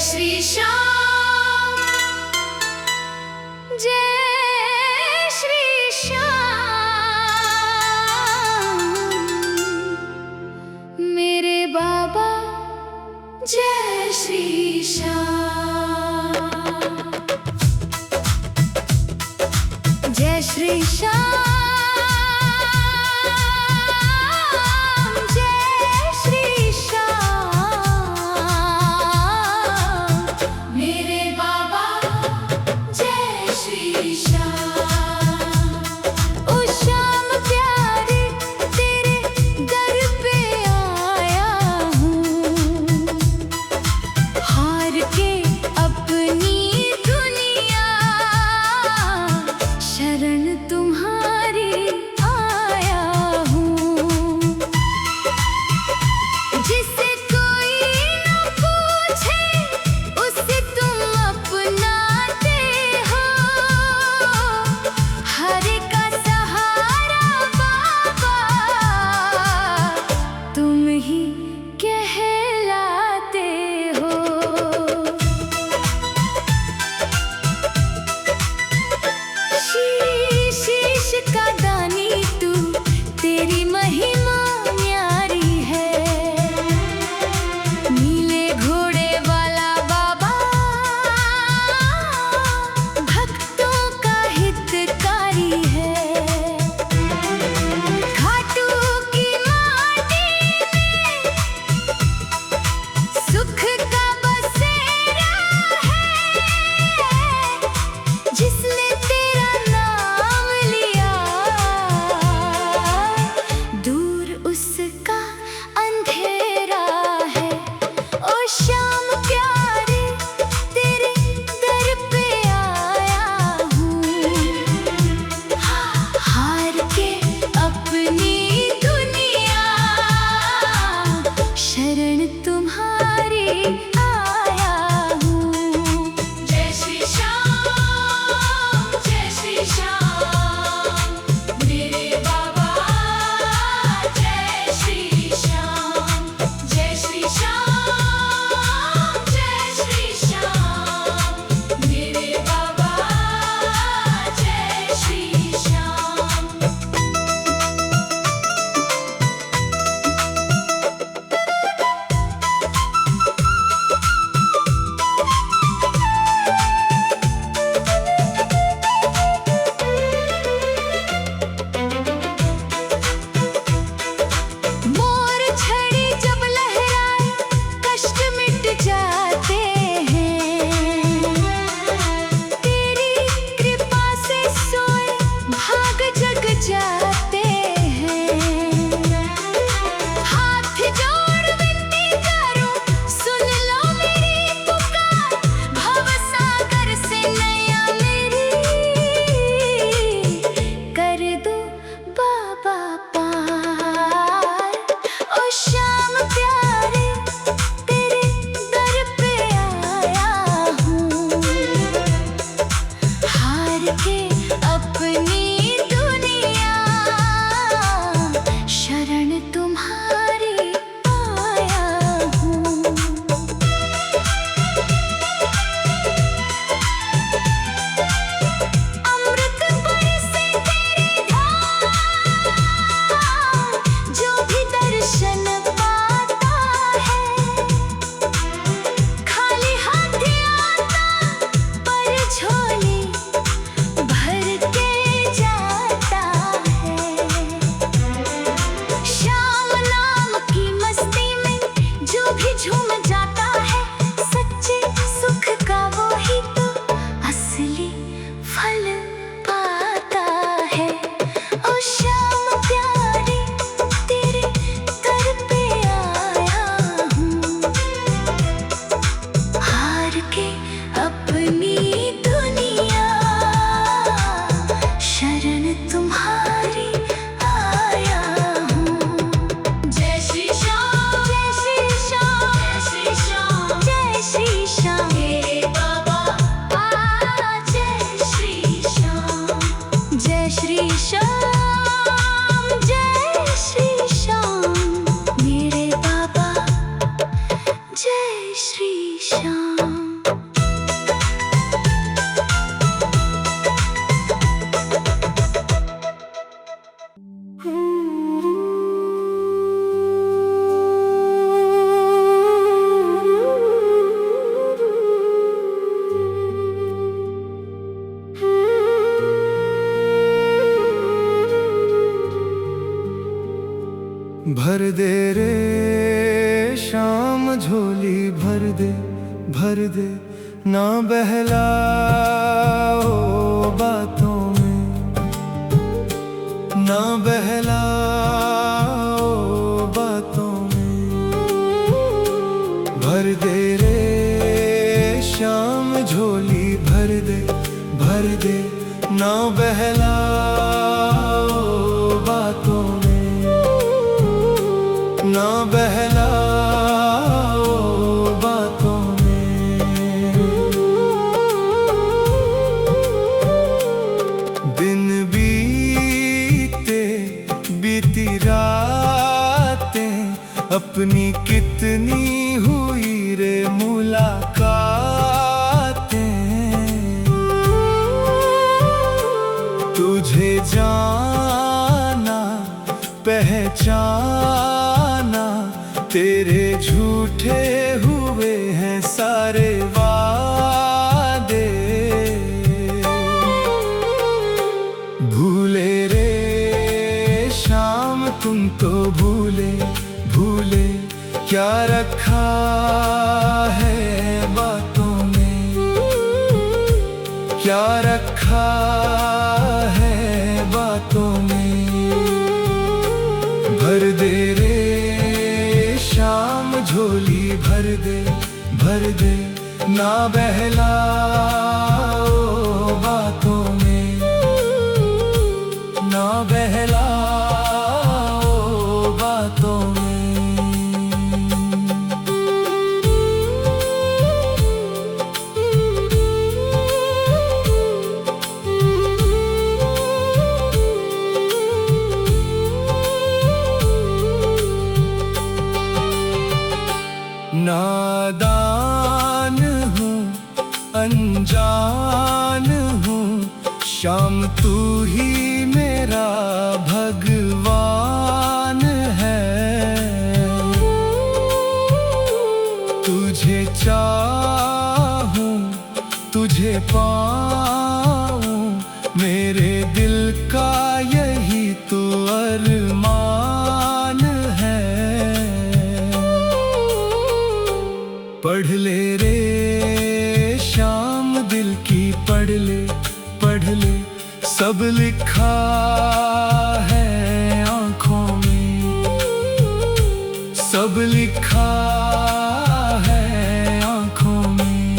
श्री श्याम, जय श्री श्याम, मेरे बाबा जय श्री श्याम, जय श्री श्याम, जय श्री श्याम। भर दे रे शाम झोली भर दे ना बहलाओ बातों में, ना बहलाओ बातों में। भर दे रे शाम झोली भर दे ना बहलाओ बातों में, ना बहलाओ बातों में। दिन बीती रातें अपनी कितनी हुई रे मुलाकातें। तुझे जाना पहचाना तेरे झूठे हुए हैं सारे वादे। भूले रे शाम तुम तो भूले क्या रखा है बातों में, क्या रखा है बातों में। भर दे रे शाम झोली भर दे ना बहलाओ बातों में, ना बहलाओ बातों में। नादान हूँ अनजान हूँ शाम तू ही मेरा भगवान है। तुझे चाहूँ तुझे पाऊँ मेरे दिल का यही तो अरमान है। पढ़ ले रे शाम दिल की पढ़ ले सब लिखा है आँखों में, सब लिखा है आँखों में।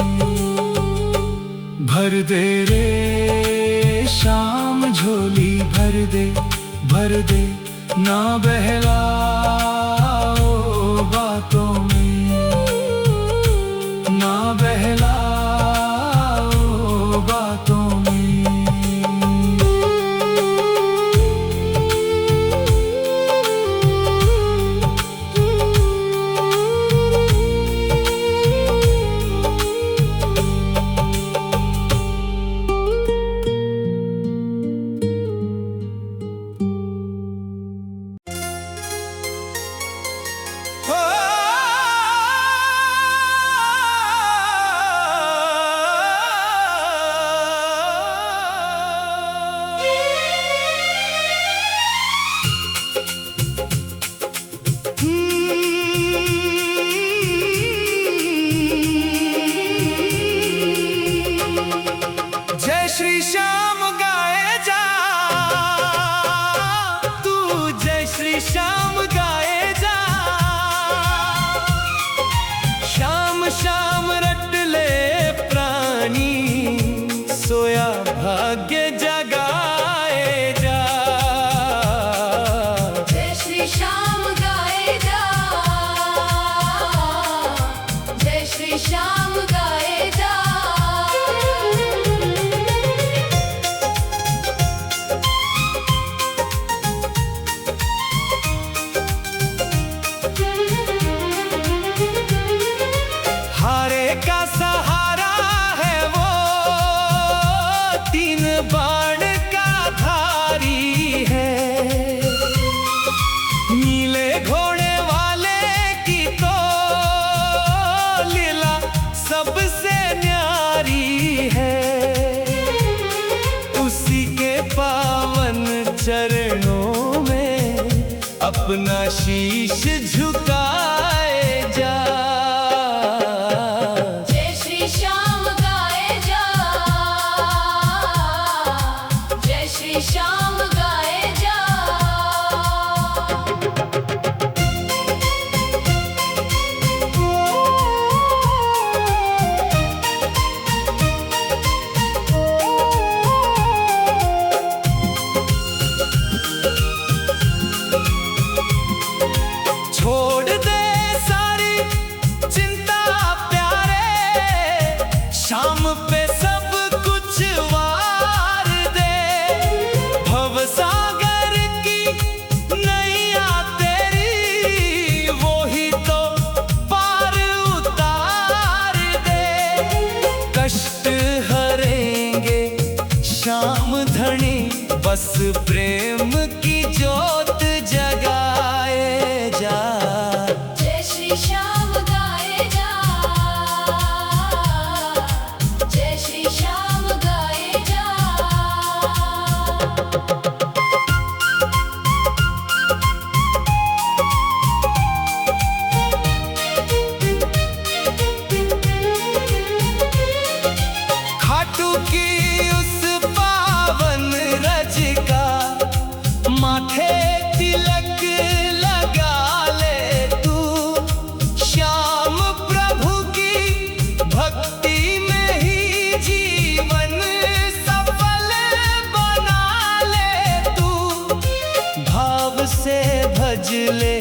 भर दे रे शाम झोली भर दे ना बहलाओ बातों में, ना बहलाओ बातों में। जय श्री श्याम गाए जा तू, जय श्री श्याम गाए जा। श्याम श्याम रट ले प्राणी सोया भाग्य जगाए जा। जय श्री श्याम गाए जा, जय श्री श्याम गाए जा। हारे का सहारा है वो तीन बाण का धारी है। नीले घोड़े वाले की तो लीला सबसे न्यारी है। उसी के पावन चरणों में अपना शीश झुकाए जा। जय श्री श्याम गाए जा, जय श्री श्याम गाए जा। छोड़ दे सारी चिंता प्यारे, शाम पे सब कुछ वार दे। भवसागर की नैया तेरी, वो ही तो पार उतार दे। कष्ट हरेंगे श्याम धनी, बस प्रेम की ज्योत जगाए जा। जय श्री श्याम गाए जा, जय श्री श्याम गाए जा। खाटू की उस पावन रज का माथे तिलक लगा ले तू। श्याम प्रभु की भक्ति में ही जीवन सफल बना ले तू। भाव से भज ले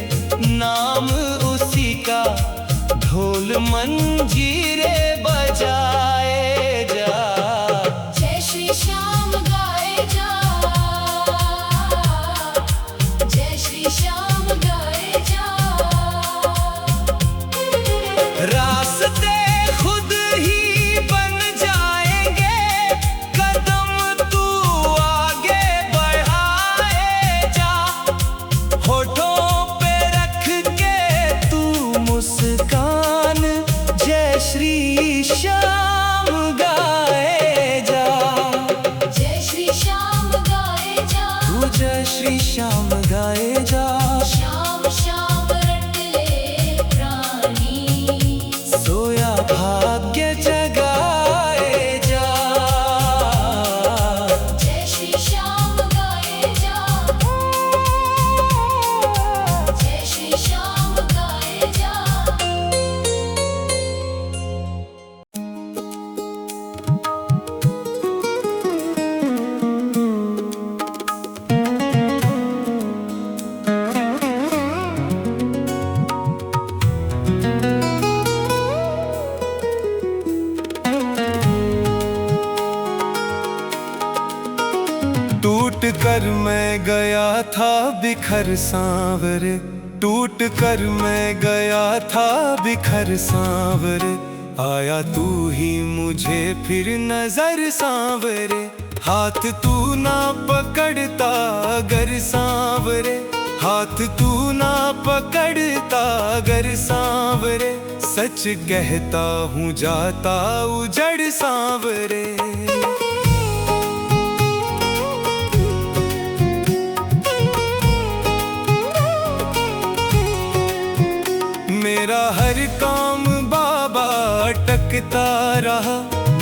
नाम उसी का, ढोल मंजीरे बजाए जा। जय श्री श्याम गाए जा, जय श्री श्याम गाए जा। रास्ते खुद ही बन जाएंगे, कदम तू आगे बढ़ाए जा। होठों पे रख के तू मुस्कान, जय श्री श्याम गाए जा। जय श्री श्याम गाए जा, तू जय श्री श्याम गाए जा। श्याम श्याम रट ले प्राणी, सोया भाग्य जगाए जा। जय श्री श्याम गाए जा, जय श्री श्याम गाए जा। टूट कर मैं गया था बिखर सांवरे, टूट कर मैं गया था बिखर सांवरे। आया तू ही मुझे फिर नजर सांवरे। हाथ तू ना पकड़ता अगर सांवरे, हाथ तू ना पकड़ता अगर सांवरे। सच कहता हूँ जाता उजड़ सांवरे। मेरा हर काम बाबा अटकता रहा,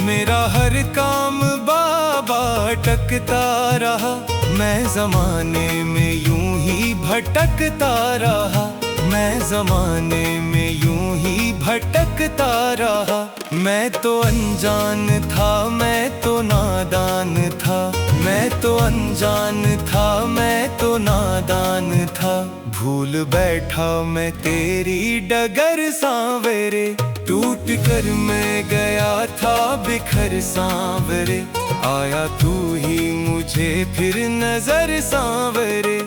मेरा हर काम बाबा अटकता रहा। मैं जमाने में यूं ही भटकता रहा, मैं जमाने में यूं ही भटकता रहा। मैं तो अनजान था, मैं तो नादान था, मैं तो अनजान था, मैं तो नादान था। भूल बैठा मैं तेरी डगर सांवरे। टूट कर मैं गया था बिखर सांवरे। आया तू ही मुझे फिर नजर सांवरे।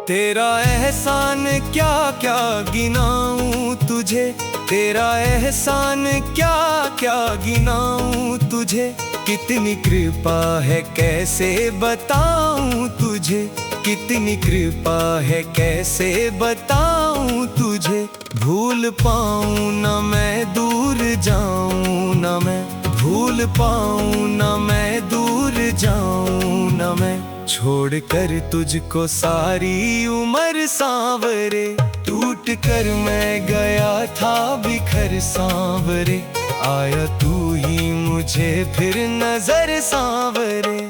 तेरा एहसान क्या क्या गिनाऊं तुझे, तेरा एहसान क्या क्या गिनाऊं तुझे। तुझे कितनी कृपा है, कैसे बताऊं तुझे कितनी कृपा है, कैसे बताऊं तुझे। भूल पाऊं न मैं दूर जाऊं न मैं, भूल पाऊं न मैं दूर जाऊं न मैं। छोड़ कर तुझको सारी उम्र सांवरे, टूट कर मैं गया था बिखर सांवरे। आया तू ही मुझे फिर नजर सांवरे।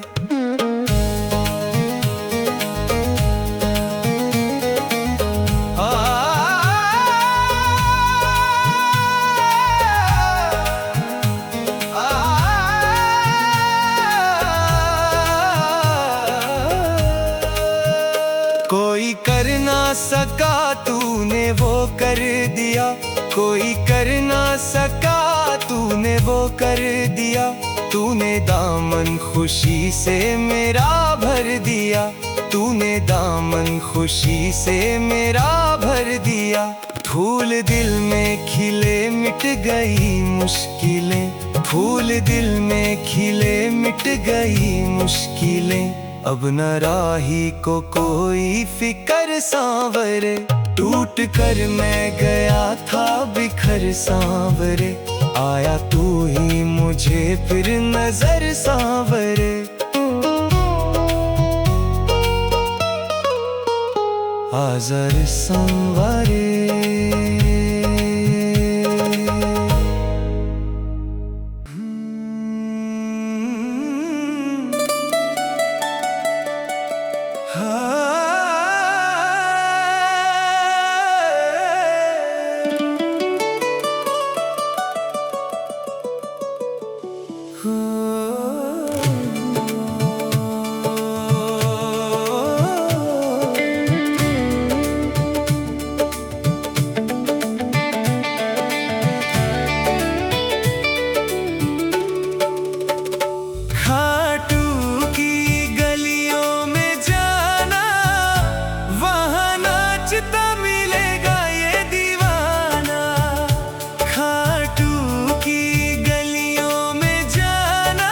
कोई कर ना सका तूने वो कर दिया, कोई कर ना सका तूने वो कर दिया। तूने दामन खुशी से मेरा भर दिया, तूने दामन खुशी से मेरा भर दिया। फूल दिल में खिले मिट गई मुश्किलें, फूल दिल में खिले मिट गई मुश्किलें। अब न राही को कोई फिकर सांवरे, टूट कर मैं गया था बिखर सांवरे। आया तू ही मुझे फिर नजर सांवरे। आज़र सांवरे। खाटू की गलियों में जाना,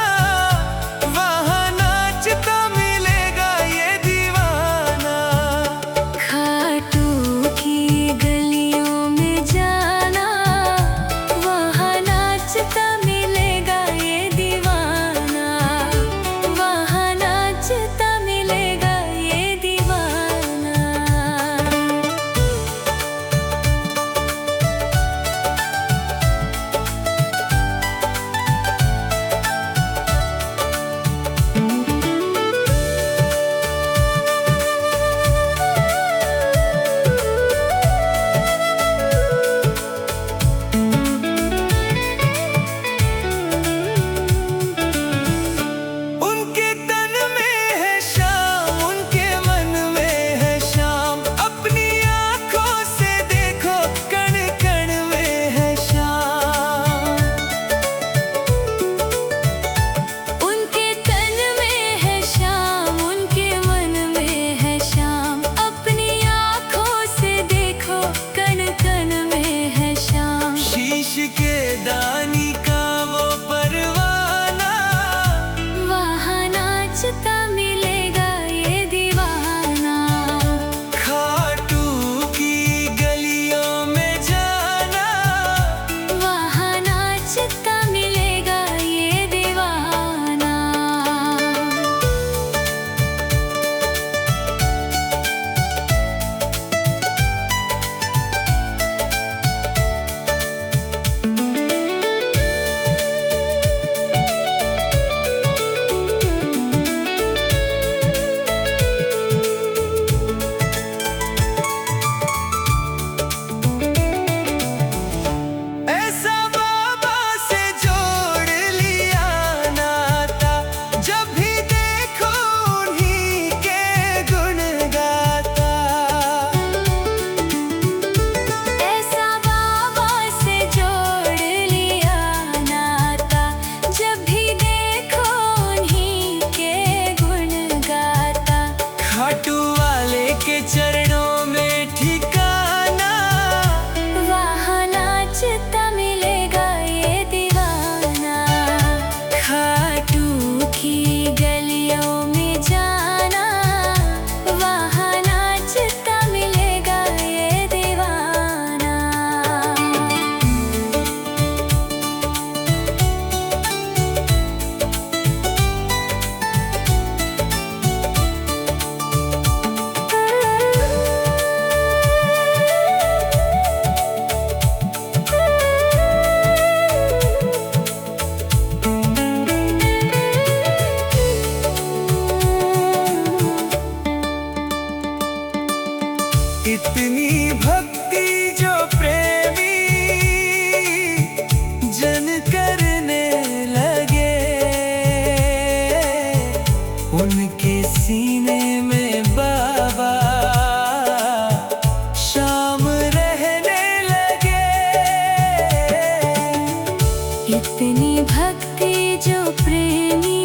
भक्ति जो प्रेमी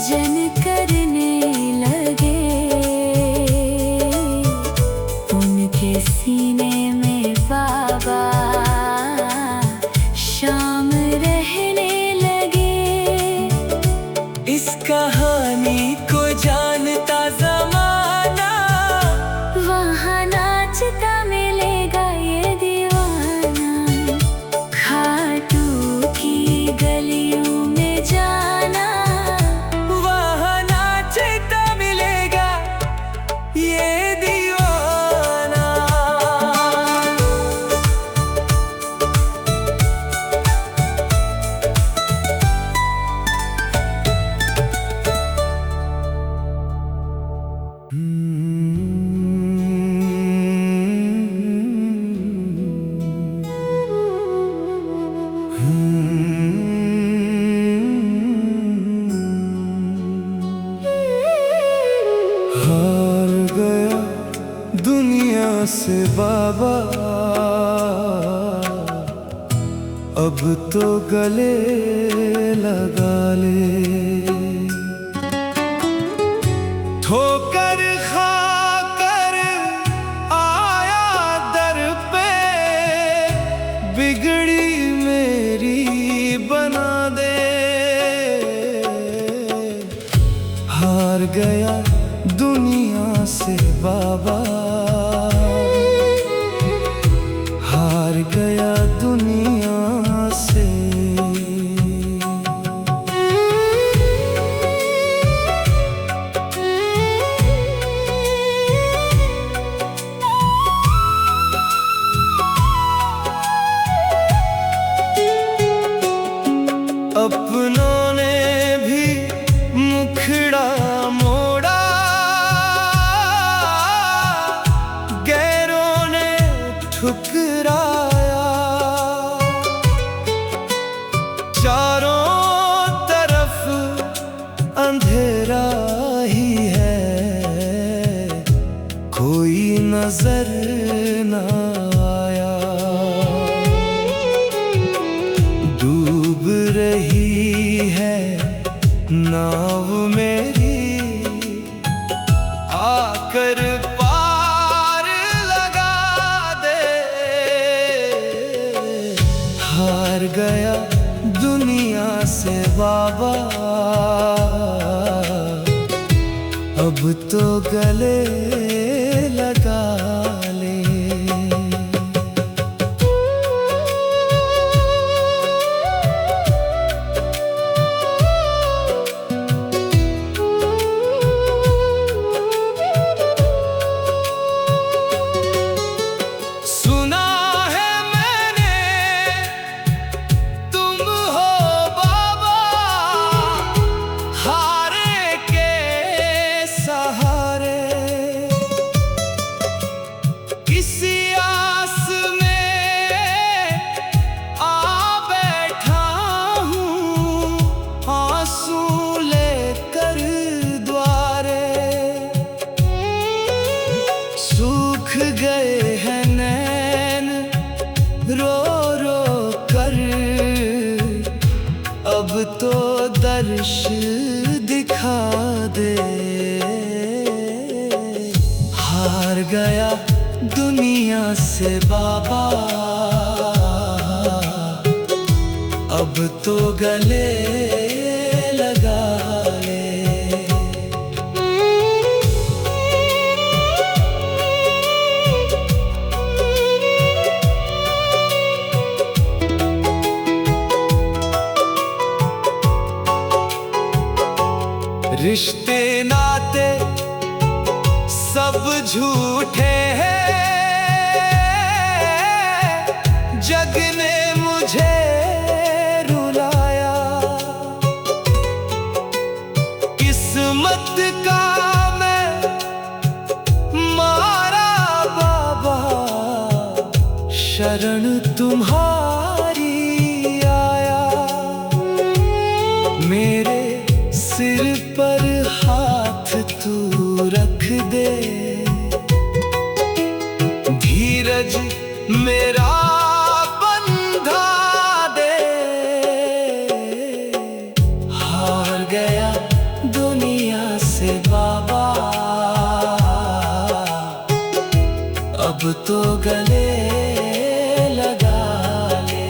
जन करने लगे, उनके सीने में बाबा शाम रहने लगे। इस कहानी को जानता ज़माना, वहाँ नाचता मिलेगा ये दीवाना। खाटू की गलियों में जाना, वहाँ नाचता मिलेगा ये दीवाना। हार गया दुनिया से बाबा, अब तो गले लगा ले। ठोकर खाकर आया दर पे, बिगड़ी मेरी बना दे। हार गया दुनिया से बाबा, हार गया दुनिया से। अपनों ने भी मुखड़ा मोड़ा, गैरों ने ठुकराया। चारों तरफ अंधेरा ही है, कोई नजर न आया। डूब रही है नाव मेरी, आकर पार लगा दे। हार गया दुनिया से बाबा, अब तो गले लगा ले। सुना है मैंने तुम हो बाबा, हारे के सहारे। किसी आस में आ बैठा हूँ, आंसू लेकर द्वारे। सूख गए हैं नैन रो रो कर, अब तो दर्श दिखा दे। हार गया दुनिया से बाबा, अब तो गले लगा ले। रिश्ते नाते सब झूठे हैं, जग ने मुझे रुलाया। किस्मत का मैं मारा बाबा, शरण तुम्हारी आया। मेरे सिर पर हाथ तू रख दे, धीरज मेरा बंधा दे। तो गले लगा ले।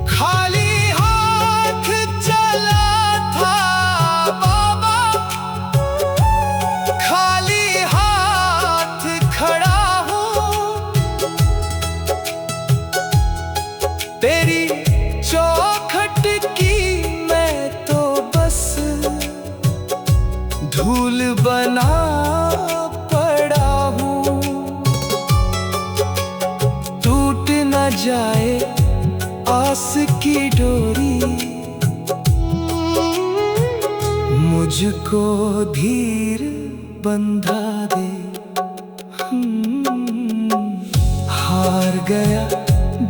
खाली हाथ चला था बाबा, खाली हाथ खड़ा हूँ। तेरी चौखट की मैं तो बस धूल बना पड़ा हूँ। टूट न जाए आस की डोरी, मुझको धीर बंधा दे। हार गया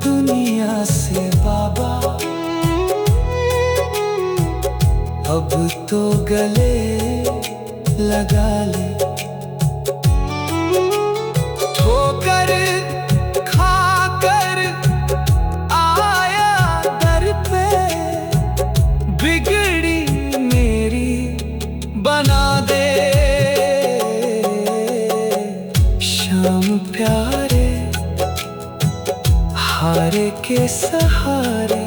दुनिया से बाबा, अब तो गले लगा ले। ठोकर खाकर आया दर पे, बिगड़ी मेरी बना दे। शाम प्यारे हारे के सहारे,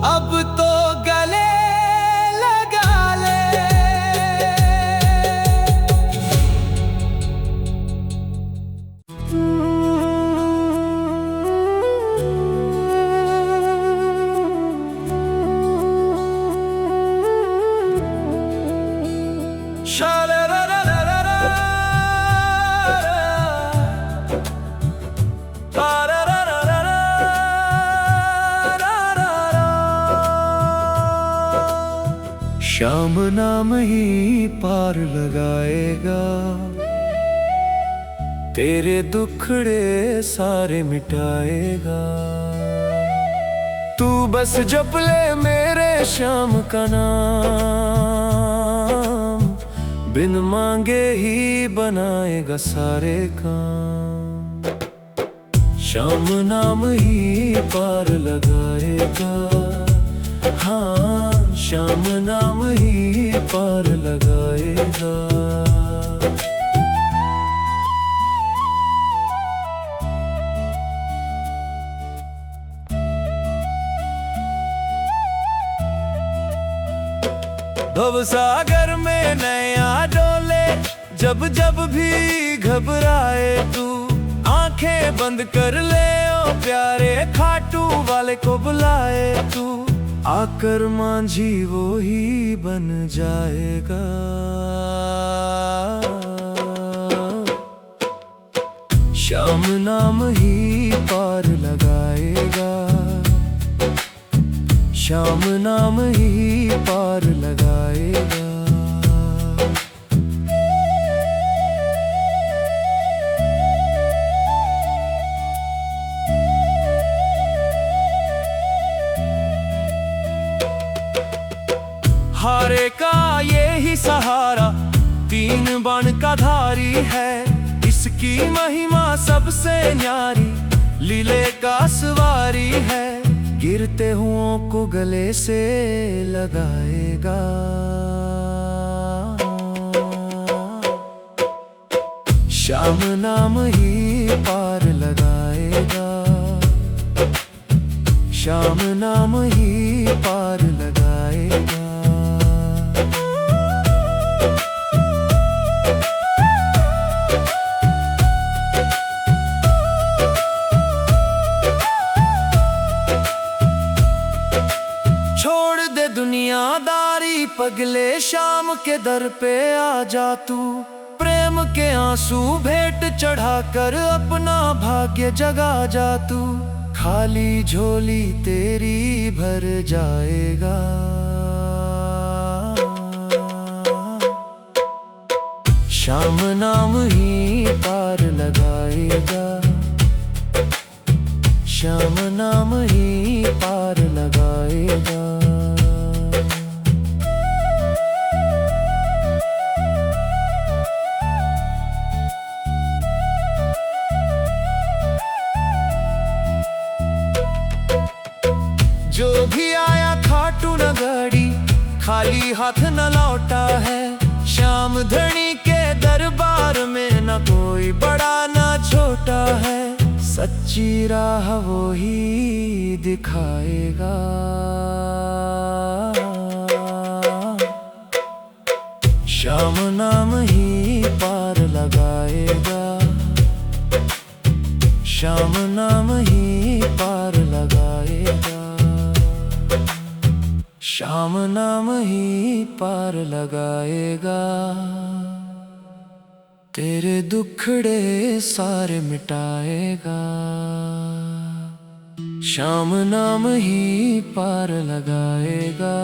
अब तो गले लगा ले। शाम नाम ही पार लगाएगा, तेरे दुखड़े सारे मिटाएगा। तू बस जप ले मेरे श्याम का नाम, बिन मांगे ही बनाएगा सारे काम। श्याम नाम ही पार लगाएगा, हाँ श्याम नाम ही पार लगाएगा। भवसागर में नैया डोले, जब जब भी घबराए तू, आंखें बंद कर ले ओ प्यारे, खाटू वाले को बुलाए तू। आकर मांझी वो ही बन जाएगा। श्याम नाम ही पार लगाएगा, श्याम नाम ही पार लगाएगा। हारे का ये ही सहारा, तीन बाण का धारी है, इसकी महिमा सबसे न्यारी, लीले का सवारी है। गिरते हुओं को गले से लगाएगा, श्याम नाम ही पार लगाएगा, श्याम नाम ही पार लगाएगा। दुनियादारी पगले, शाम के दर पे आ जा तू, प्रेम के आंसू भेंट चढ़ाकर अपना भाग्य जगा जा तू। खाली झोली तेरी भर जाएगा, श्याम नाम ही पार लगाएगा, श्याम नाम ही पार लगाएगा। जो भी आया खाटू नगरी, खाली हाथ न लौटा है, श्याम धनी के दरबार में न कोई बड़ा ना छोटा है, सच्ची राह वो ही दिखाएगा। श्याम नाम ही पार लगाएगा, श्याम नाम ही पार लगाएगा, श्याम नाम ही पार लगाएगा। तेरे दुखड़े सारे मिटाएगा, श्याम नाम ही पार लगाएगा।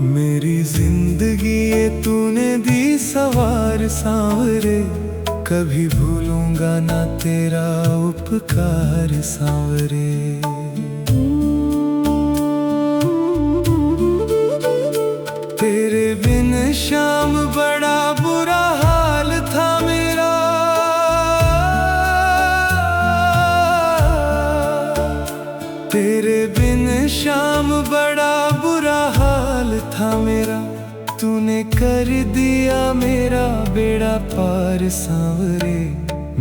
मेरी जिंदगी ये तूने दी सवार सांवरे, कभी भूलूंगा ना तेरा उपकार सांवरे। तेरे बिन शाम बड़ा बुरा हाल था मेरा, तेरे बिन शाम बड़ा बुरा हाल था मेरा। तूने कर दिया मेरा बेड़ा पार सांवरे,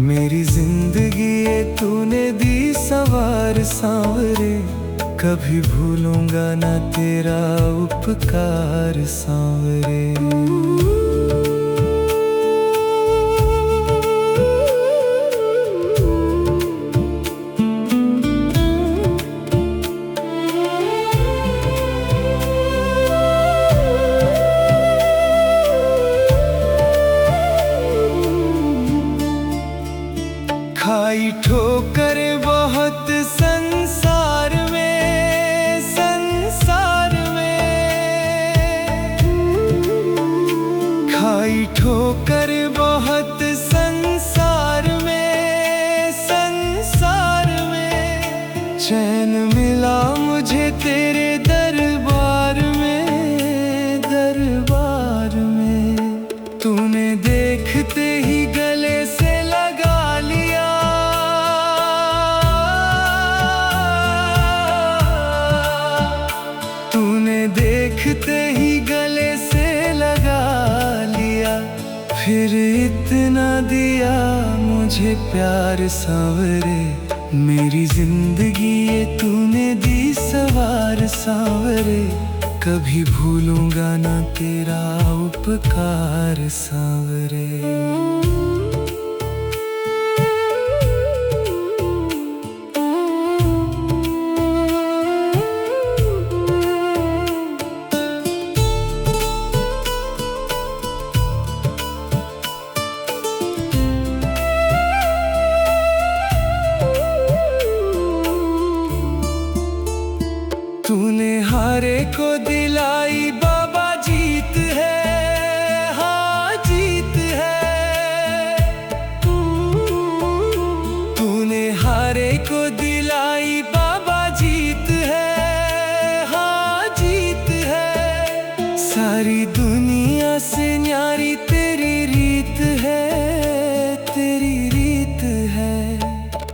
मेरी जिंदगी ये तूने दी सवार सांवरे, कभी भूलूंगा ना तेरा उपकार सांवरे। खाई ठोकर बहुत संसार में, संसार में खाई ठोकर बहुत संसार में, संसार में। चैन मिला मुझे तेरे दरबार में, दरबार में। तूने देखते ही गले से लगा लिया, देखते ही गले से लगा लिया। फिर इतना दिया मुझे प्यार सांवरे, मेरी जिंदगी ये तूने दी सवार सांवरे, कभी भूलूंगा ना तेरा उपकार सांवरे। तूने हारे को दिलाई बाबा जीत है, हाँ जीत है। तूने हारे को दिलाई बाबा जीत है, हाँ जीत है। सारी दुनिया से न्यारी तेरी रीत है, तेरी रीत है।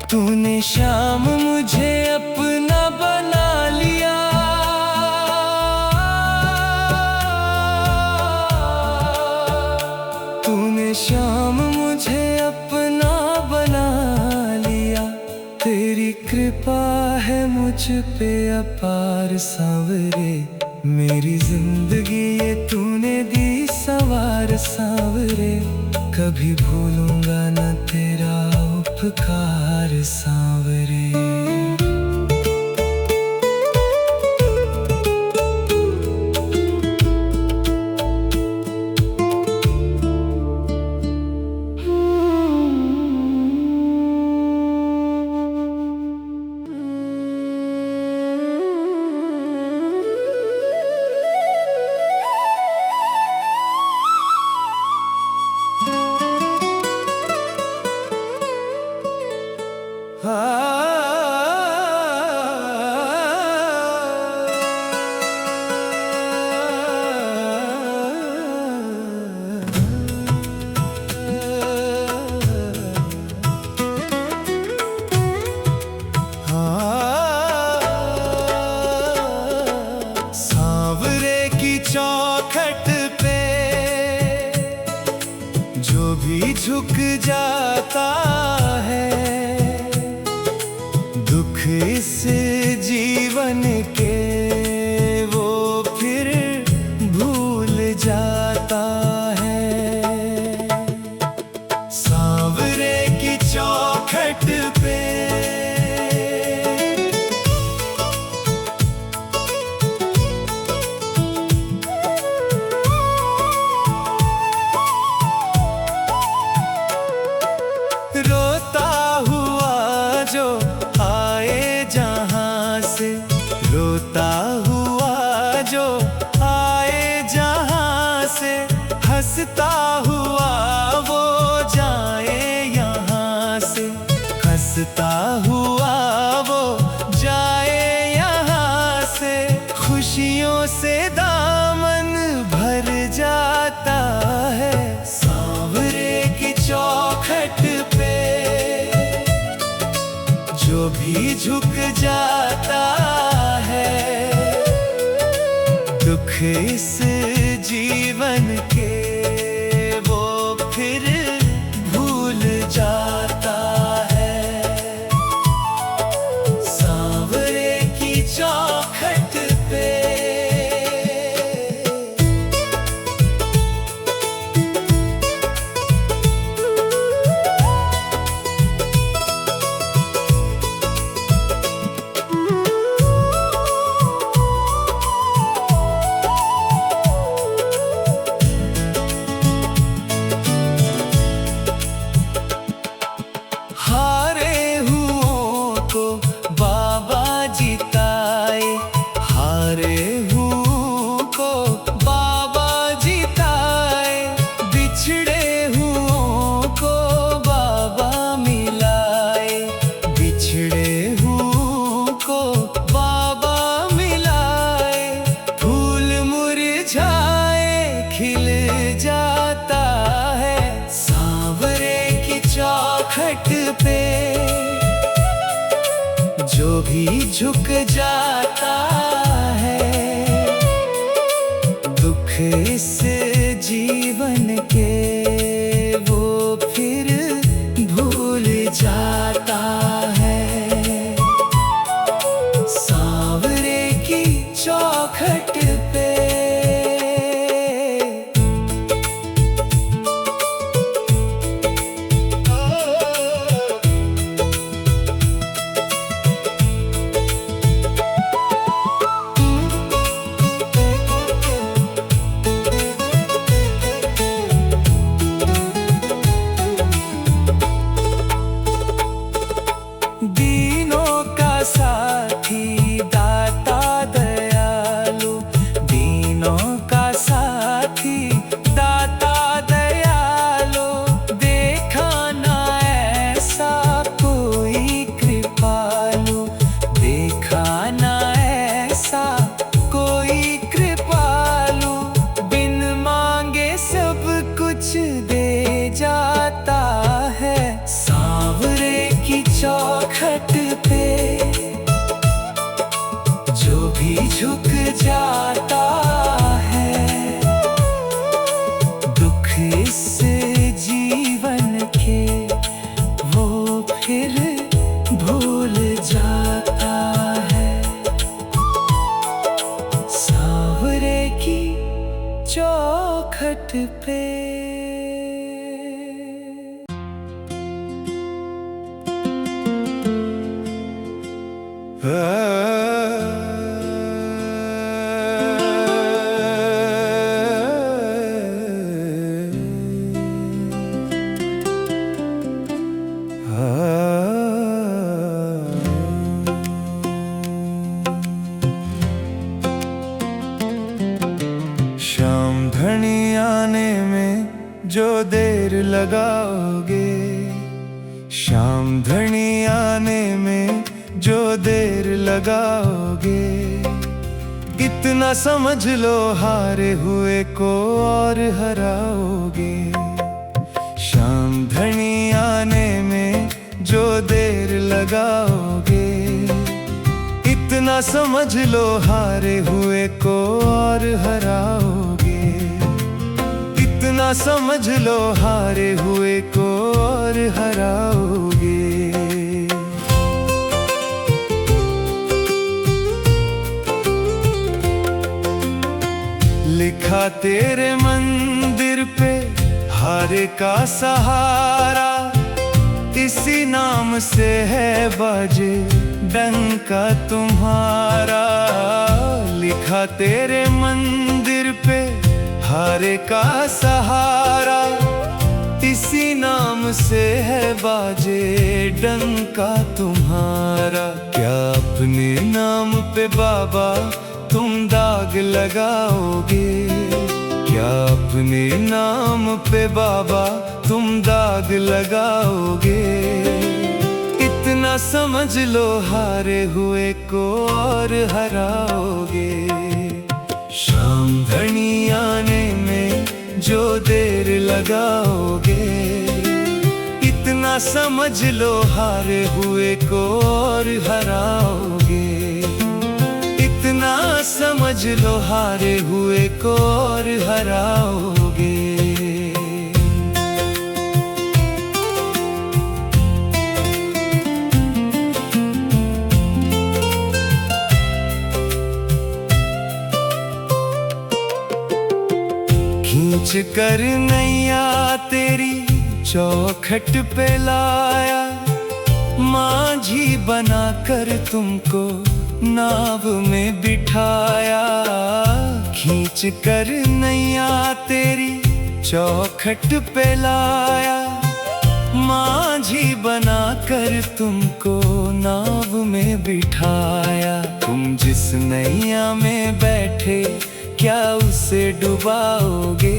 तूने शाम मुझे अपना बना लिया, तूने शाम मुझे अपना बना लिया। तेरी कृपा है मुझ पे अपार सांवरे, मेरी जिंदगी ये तूने दी सवार सांवरे, कभी भूलूंगा ना तेरा उपकार सांवरे। सांवरे की चौखट पे जो भी झुक जाता है, दुख इस जीवन के वो फिर भूल जाता है। सांवरे की चौखट पे रोता हुआ जो आए जहां से, रोता हुआ जो आए जहां से, हंसता हुआ वो जाए यहाँ से, हंसता हुआ वो जाए यहाँ से। खुशियों से दामन भर जाता है सांवरे की चौखट पे जो भी झुक जाता है, दुख इस जीवन के वो फिर भूल जाता है। सांवरे की चौखट पे हारे हुओं को बाबा जिताए, हारे हुओं को बाबा जिताए, बिछड़े हुओं को बाबा मिलाए, बिछड़े हुओं को बाबा मिलाए। फूल मुरझाए खिल जाता है सांवरे की चौखट पे जो भी झुक जाता है, दुख इस जीवन के वो फिर भूल जाता है। सांवरे की चौखट पे दीनों का साथी दाता दयालु, दीनों का साथी दाता दयालु, देखा ना ऐसा कोई कृपालु, देखा ना ऐसा कोई कृपालु, बिन मांगे सब कुछ दे जाता है सांवरे की चौखट पे जो भी झुक जाता है, दुख इस जीवन के वो फिर भूल जाता है। सांवरे की चौखट पे शाम ढलने आने में शामधनी आने में जो देर लगाओगे, इतना समझ लो हारे हुए को और हराओगे। शामधनी आने में जो देर लगाओगे, इतना समझ लो हारे हुए को और हराओगे। इतना समझ लो हारे हुए को और हराओगे। लिखा तेरे मंदिर पे हारे का सहारा, इसी नाम से है बाजे डंका तुम्हारा। लिखा तेरे मंदिर पे हारे का सहारा, इसी नाम से है बाजे डंका तुम्हारा। क्या अपने नाम पे बाबा तुम दाग लगाओगे? क्या अपने नाम पे बाबा तुम दाग लगाओगे? इतना समझ लो हारे हुए को और हराओगे। शामधनी आने में जो देर लगाओगे, इतना समझ लो हारे हुए को और हराओगे। इतना समझ लो हारे हुए को और हराओगे। खींच कर नैया तेरी चौखट पे लाया, माझी बनाकर तुमको नाव में बिठाया। खींच कर नैया तेरी चौखट पे लाया, माझी बनाकर तुमको नाव में बिठाया। तुम जिस नैया में बैठे क्या उसे डुबाओगे?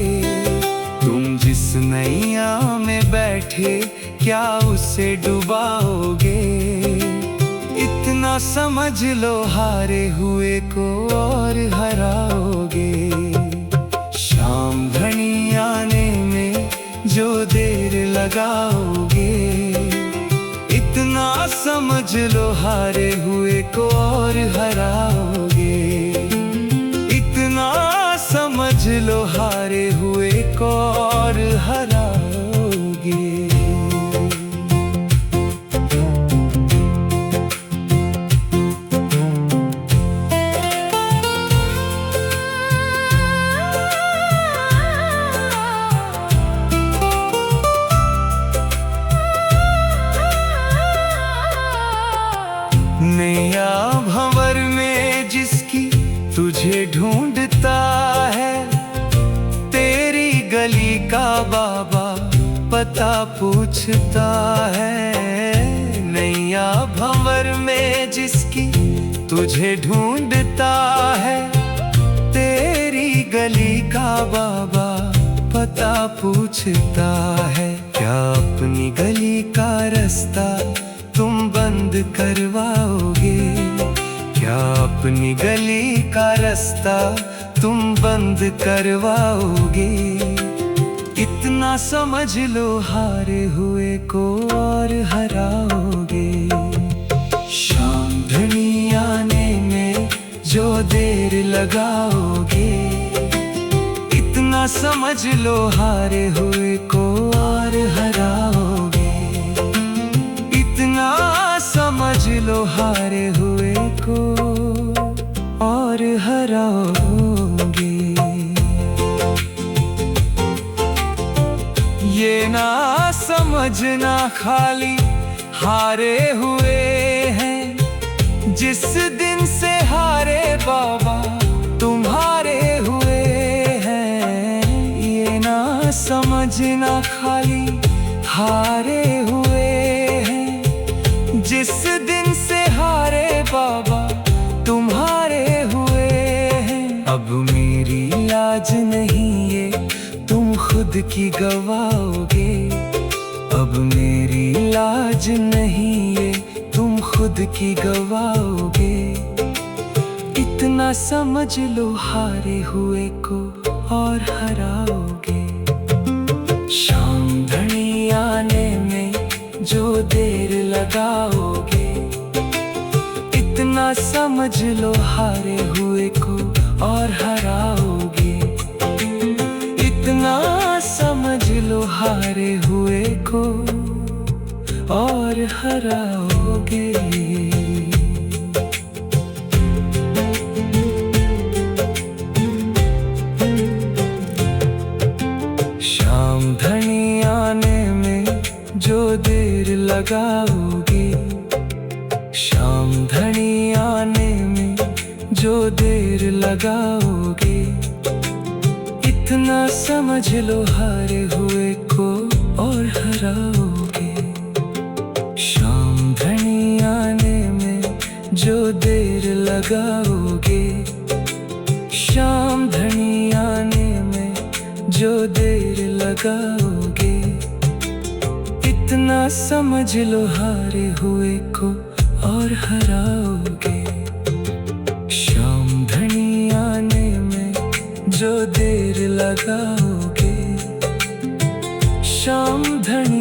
तुम जिस नैया में बैठे क्या उसे डुबाओगे? इतना समझ लो हारे हुए को और हराओगे। शामधनी आने में जो देर लगाओगे, इतना समझ लो हारे हुए को और हराओगे। इतना समझ लो हारे हुए को और हराओगे। नैया भंवर में जिसकी तुझे ढूंढता है, तेरी गली का बाबा पता पूछता है। नैया भंवर में जिसकी तुझे ढूंढता है, तेरी गली का बाबा पता पूछता है। क्या अपनी गली का रास्ता तुम बंद करवाओगे? क्या अपनी गली का रास्ता तुम बंद करवाओगे? इतना समझ लो हारे हुए को और हराओगे। शामधनी आने में जो देर लगाओगे, इतना समझ लो हारे हुए को और हराओगे। इतना समझ लो हारे हुए को और हराओगे। ये ना समझना खाली हारे हुए हैं, जिस दिन से हारे बाबा तुम्हारे हुए हैं। ये ना समझना खाली हारे हुए हैं, जिस दिन से हारे बाबा तुम्हारे हुए हैं। अब मेरी लाज नहीं ये तुम खुद की गवाओगे। अब मेरी लाज नहीं खुद की गवाओगे। इतना समझ लो हारे हुए को और हराओगे। शाम घड़ी आने में जो देर लगाओगे, इतना समझ लो हारे हुए को और हराओगे। इतना समझ लो हारे हुए को और हराओगे। शाम घड़ी आने में जो देर लगाओगे, शाम घड़ी आने में जो देर लगाओगे, इतना समझ लो हारे हुए को और हराओगे। शाम घड़ी आने में जो देर लगाओगे, शाम घड़ी आने में जो देर लगाओगे, इतना समझ लो हारे हुए को और हराओगे। शाम घड़ी आने में जो देर लगाओगे, शाम घड़ी